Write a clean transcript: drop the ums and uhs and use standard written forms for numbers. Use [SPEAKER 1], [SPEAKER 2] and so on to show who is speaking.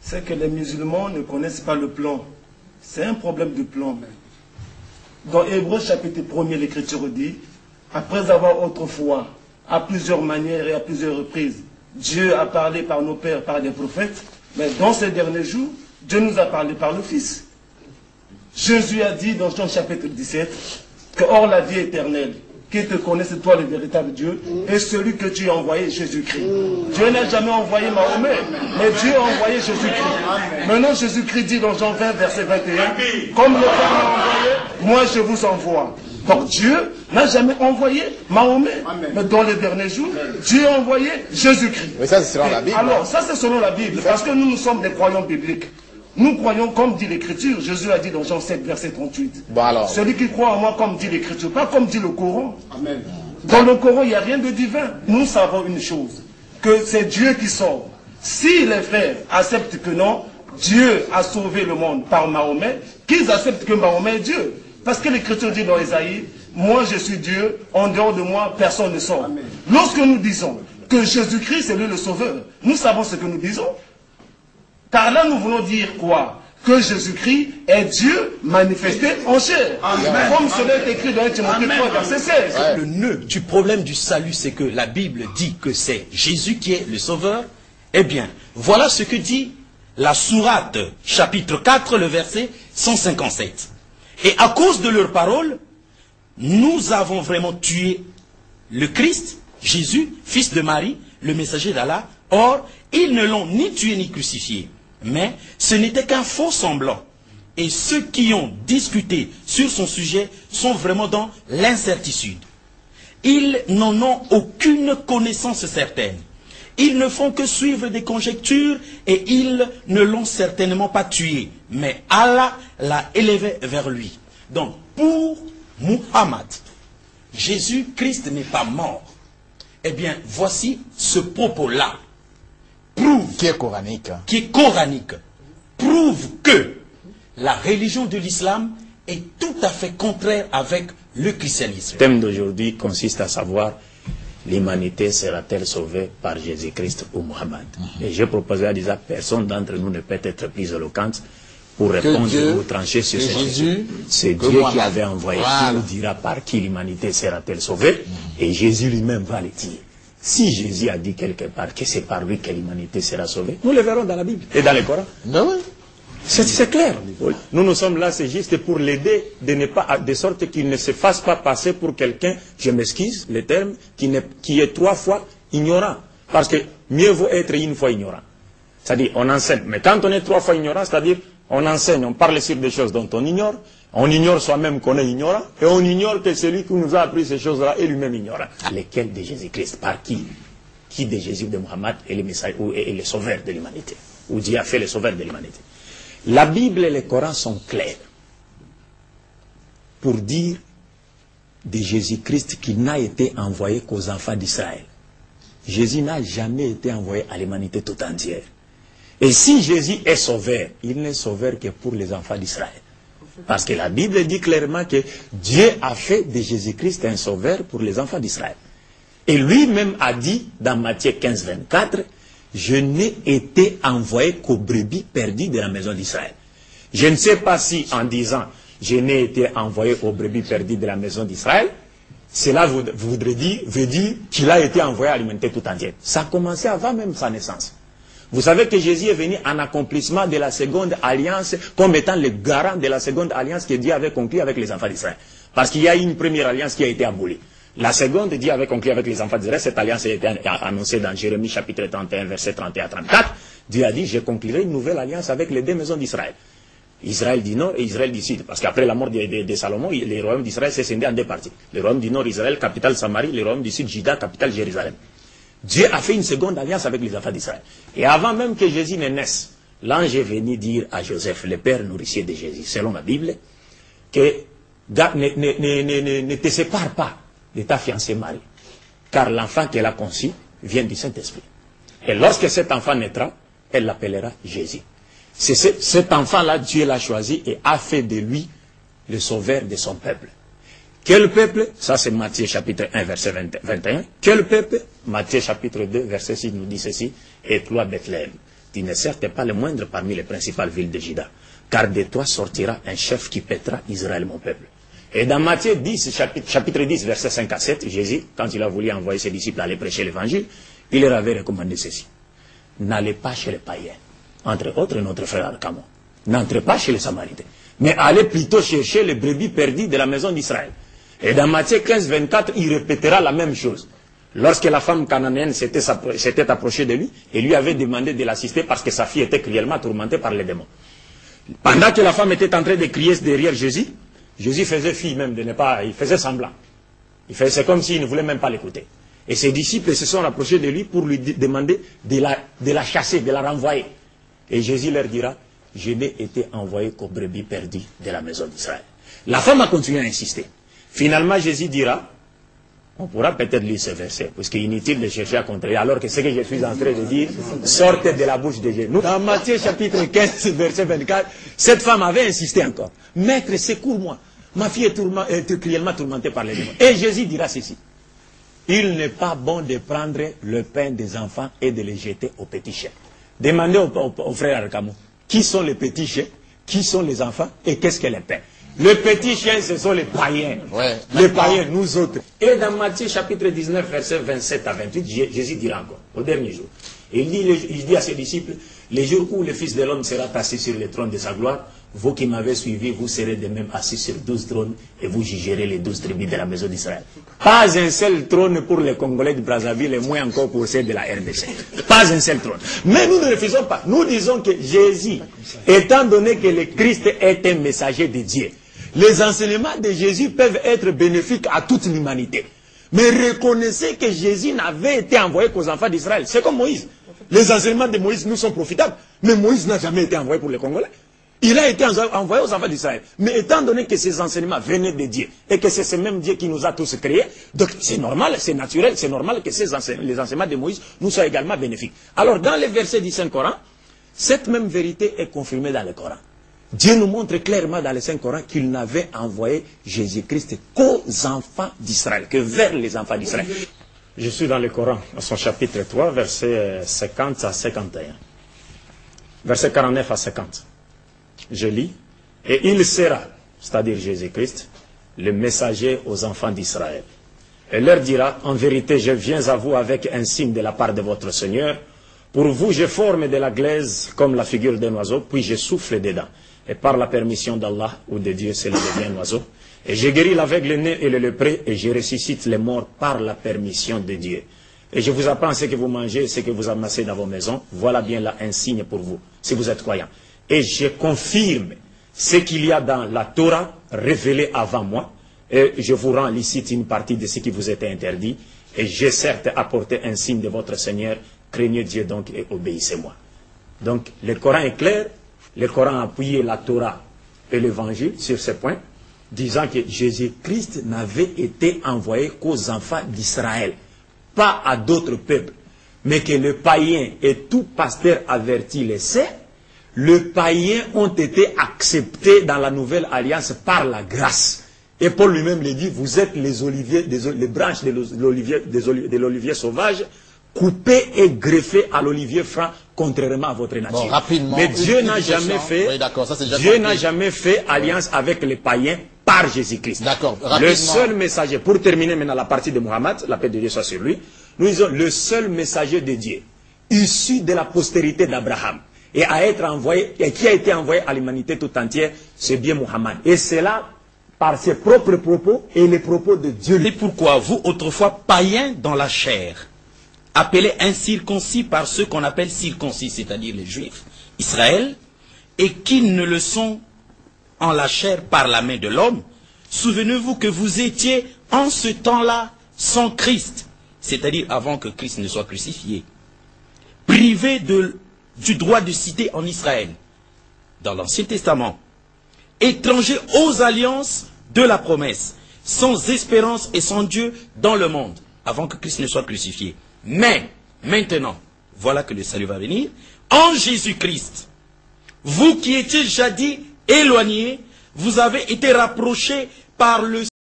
[SPEAKER 1] c'est que les musulmans ne connaissent pas le plan. C'est un problème de plan. Dans Hébreux chapitre 1er, l'Écriture dit, après avoir autrefois, à plusieurs manières et à plusieurs reprises, Dieu a parlé par nos pères, par les prophètes, mais dans ces derniers jours, Dieu nous a parlé par le Fils. Jésus a dit dans Jean chapitre 17, que hors la vie éternelle, qui te connaisse toi le véritable Dieu, et celui que tu as envoyé, Jésus-Christ. Dieu n'a jamais envoyé Mahomet, mais Dieu a envoyé Jésus-Christ. Maintenant, Jésus-Christ dit dans Jean 20, verset 21, comme le Père m'a envoyé, moi je vous envoie. Donc Dieu n'a jamais envoyé Mahomet, mais dans les derniers jours, Dieu a envoyé Jésus-Christ.
[SPEAKER 2] Mais ça, c'est selon la Bible.
[SPEAKER 1] Alors, ça c'est selon la Bible, parce que nous sommes des croyants bibliques. Nous croyons comme dit l'Écriture. Jésus a dit dans Jean 7, verset 38.
[SPEAKER 2] Bon, alors.
[SPEAKER 1] Celui qui croit en moi comme dit l'Écriture, pas comme dit le Coran.
[SPEAKER 3] Amen.
[SPEAKER 1] Dans le Coran, il n'y a rien de divin. Nous savons une chose, que c'est Dieu qui sauve. Si les frères acceptent que non, Dieu a sauvé le monde par Mahomet, qu'ils acceptent que Mahomet est Dieu. Parce que l'Écriture dit dans Ésaïe, moi je suis Dieu, en dehors de moi, personne ne sort. Amen. Lorsque nous disons que Jésus-Christ c'est lui le sauveur, nous savons ce que nous disons. Car là, nous voulons dire quoi? Que Jésus-Christ est Dieu manifesté en chair. Amen. Comme cela est écrit dans 1 Timothée 3, verset 16.
[SPEAKER 4] Le nœud du problème du salut, c'est que la Bible dit que c'est Jésus qui est le sauveur. Eh bien, voilà ce que dit la sourate, chapitre 4, le verset 157. Et à cause de leurs paroles, nous avons vraiment tué le Christ, Jésus, fils de Marie, le messager d'Allah. Or, ils ne l'ont ni tué ni crucifié. Mais ce n'était qu'un faux semblant. Et ceux qui ont discuté sur son sujet sont vraiment dans l'incertitude. Ils n'en ont aucune connaissance certaine. Ils ne font que suivre des conjectures et ils ne l'ont certainement pas tué. Mais Allah l'a élevé vers lui. Donc, pour Muhammad, Jésus-Christ n'est pas mort. Eh bien, voici ce propos-là. Prouve,
[SPEAKER 2] qui est coranique,
[SPEAKER 4] prouve que la religion de l'islam est tout à fait contraire avec le christianisme.
[SPEAKER 5] Le thème d'aujourd'hui consiste à savoir l'humanité sera-t-elle sauvée par Jésus-Christ ou Mohammed. Et je proposais à dire à personne d'entre nous ne peut être plus éloquente pour répondre ou trancher sur ce sujet. C'est Dieu qui avait envoyé, qui nous dira par qui l'humanité sera-t-elle sauvée, et Jésus lui-même va le dire. Si Jésus a dit quelque part que c'est par lui que l'humanité sera sauvée, nous le verrons dans la Bible et dans le Coran. C'est clair. Nous sommes là, c'est juste pour l'aider de sorte qu'il ne se fasse pas passer pour quelqu'un, je m'excuse le terme, qui est 3 fois ignorant. Parce que mieux vaut être une fois ignorant. C'est-à-dire, on enseigne. Mais quand on est 3 fois ignorant, c'est-à-dire, on enseigne, on parle sur des choses dont on ignore soi-même qu'on est ignorant, et on ignore que celui qui nous a appris ces choses-là est lui-même ignorant. Lesquelles de Jésus-Christ? Par qui? Qui de Jésus, de Mohammed est le messager, ou est le sauveur de l'humanité? Ou Dieu a fait le sauveur de l'humanité? La Bible et le Coran sont clairs pour dire de Jésus-Christ qu'il n'a été envoyé qu'aux enfants d'Israël. Jésus n'a jamais été envoyé à l'humanité tout entière. Et si Jésus est sauveur, il n'est sauveur que pour les enfants d'Israël. Parce que la Bible dit clairement que Dieu a fait de Jésus-Christ un sauveur pour les enfants d'Israël. Et lui-même a dit dans Matthieu 15, 24, je n'ai été envoyé qu'aux brebis perdues de la maison d'Israël. Je ne sais pas si en disant je n'ai été envoyé aux brebis perdues de la maison d'Israël, cela veut dire qu'il a été envoyé à l'humanité tout entière. Ça a commencé avant même sa naissance. Vous savez que Jésus est venu en accomplissement de la seconde alliance, comme étant le garant de la seconde alliance que Dieu avait conclue avec les enfants d'Israël. Parce qu'il y a une première alliance qui a été abolie. La seconde, Dieu avait conclu avec les enfants d'Israël. Cette alliance a été annoncée dans Jérémie chapitre 31, verset 31 à 34. Dieu a dit, je conclurai une nouvelle alliance avec les 2 maisons d'Israël. Israël du nord et Israël du sud. Parce qu'après la mort de Salomon, le royaume d'Israël s'est scindé en 2 parties. Le royaume du nord, Israël, capitale Samarie. Le royaume du sud, Juda, capitale Jérusalem. Dieu a fait une seconde alliance avec les enfants d'Israël. Et avant même que Jésus ne naisse, l'ange est venu dire à Joseph, le père nourricier de Jésus, selon la Bible, que ne te sépare pas de ta fiancée Marie, car l'enfant qu'elle a conçu vient du Saint-Esprit. Et lorsque cet enfant naîtra, elle l'appellera Jésus. C'est cet enfant-là, Dieu l'a choisi et a fait de lui le sauveur de son peuple. Quel peuple? Ça c'est Matthieu chapitre 1 verset 21. Quel peuple? Matthieu chapitre 2 verset 6 nous dit ceci. Et toi Bethléem, tu n'es certes pas le moindre parmi les principales villes de Juda, car de toi sortira un chef qui pètera Israël, mon peuple. Et dans Matthieu 10, chapitre 10, versets 5 à 7, Jésus, quand il a voulu envoyer ses disciples aller prêcher l'évangile, il leur avait recommandé ceci. N'allez pas chez les païens, entre autres notre frère Arcamon. N'entrez pas chez les Samaritains, mais allez plutôt chercher les brebis perdues de la maison d'Israël. Et dans Matthieu 15, 24, il répétera la même chose. Lorsque la femme cananéenne s'était approchée de lui et lui avait demandé de l'assister parce que sa fille était cruellement tourmentée par les démons. Pendant que la femme était en train de crier derrière Jésus, Jésus faisait fi même de ne pas, il faisait semblant. C'est comme s'il ne voulait même pas l'écouter. Et ses disciples se sont rapprochés de lui pour lui demander de la chasser, de la renvoyer. Et Jésus leur dira, je n'ai été envoyé qu'aux brebis perdues de la maison d'Israël. La femme a continué à insister. Finalement, Jésus dira, on pourra peut-être lire ce verset, parce qu'il est inutile de chercher à contrer, alors que ce que je suis en train de dire, sortez de la bouche de Jésus. Dans Matthieu chapitre 15, verset 24, cette femme avait insisté encore. Maître, secours-moi. Ma fille est cruellement tourmentée par les démons. Et Jésus dira ceci. Il n'est pas bon de prendre le pain des enfants et de les jeter aux petits chiens. Demandez au frère Arcamon, qui sont les petits chiens, qui sont les enfants et qu'est-ce que les pains? Les petits chiens, ce sont les païens. Ouais, les païens, nous autres. Et dans Matthieu chapitre 19, versets 27 à 28, Jésus dira encore, au dernier jour. Il dit à ses disciples, les jours où le Fils de l'homme sera assis sur le trône de sa gloire, vous qui m'avez suivi, vous serez de même assis sur 12 trônes et vous jugerez les 12 tribus de la maison d'Israël. Pas un seul trône pour les Congolais de Brazzaville et moins encore pour ceux de la RDC. Pas un seul trône. Mais nous ne refusons pas. Nous disons que Jésus, étant donné que le Christ est un messager de Dieu, les enseignements de Jésus peuvent être bénéfiques à toute l'humanité. Mais reconnaissez que Jésus n'avait été envoyé qu'aux enfants d'Israël. C'est comme Moïse. Les enseignements de Moïse nous sont profitables. Mais Moïse n'a jamais été envoyé pour les Congolais. Il a été envoyé aux enfants d'Israël. Mais étant donné que ces enseignements venaient de Dieu, et que c'est ce même Dieu qui nous a tous créés, donc c'est normal, c'est naturel, c'est normal que les enseignements de Moïse nous soient également bénéfiques. Alors dans les versets du Saint-Coran, cette même vérité est confirmée dans le Coran. Dieu nous montre clairement dans le Saint-Coran qu'il n'avait envoyé Jésus-Christ qu'aux enfants d'Israël, que vers les enfants d'Israël. Je suis dans le Coran, dans son chapitre 3, versets 50 à 51. Versets 49 à 50. Je lis. Et il sera, c'est-à-dire Jésus-Christ, le messager aux enfants d'Israël. Et leur dira, en vérité, je viens à vous avec un signe de la part de votre Seigneur. Pour vous, je forme de la glaise comme la figure d'un oiseau, puis je souffle dedans. Et par la permission d'Allah ou de Dieu, cela devient un oiseau. Et je guéris l'aveugle-né et le lépreux, et je ressuscite les morts par la permission de Dieu. Et je vous apprends ce que vous mangez et ce que vous amassez dans vos maisons. Voilà bien là un signe pour vous, si vous êtes croyants. Et je confirme ce qu'il y a dans la Torah révélé avant moi. Et je vous rends licite une partie de ce qui vous était interdit. Et j'ai certes apporté un signe de votre Seigneur. Craignez Dieu donc et obéissez-moi. Donc le Coran est clair. Le Coran a appuyé la Torah et l'Évangile sur ce point, disant que Jésus-Christ n'avait été envoyé qu'aux enfants d'Israël, pas à d'autres peuples, mais que le païen et tout pasteur averti le sait, les païens ont été acceptés dans la nouvelle alliance par la grâce. Et Paul lui-même le dit, vous êtes les oliviers, les branches de l'olivier sauvage, coupées et greffées à l'olivier franc, contrairement à votre nature. Bon, rapidement, mais Dieu n'a jamais fait, oui, Dieu n'a jamais fait alliance avec les païens par Jésus-Christ. Le seul messager, pour terminer maintenant la partie de Mohammed, la paix de Dieu soit sur lui, nous disons le seul messager de Dieu, issu de la postérité d'Abraham, et à être envoyé, et qui a été envoyé à l'humanité tout entière, c'est bien Mohammed. Et c'est là, par ses propres propos et les propos de Dieu.
[SPEAKER 4] Et pourquoi vous, autrefois païens dans la chair, appelés incirconcis par ceux qu'on appelle circoncis, c'est-à-dire les Juifs, Israël, et qui ne le sont en la chair par la main de l'homme, souvenez-vous que vous étiez en ce temps-là sans Christ, c'est-à-dire avant que Christ ne soit crucifié, privés du droit de cité en Israël, dans l'Ancien Testament, étrangers aux alliances de la promesse, sans espérance et sans Dieu dans le monde, avant que Christ ne soit crucifié. Mais, maintenant, voilà que le salut va venir, en Jésus-Christ, vous qui étiez jadis éloignés, vous avez été rapprochés par le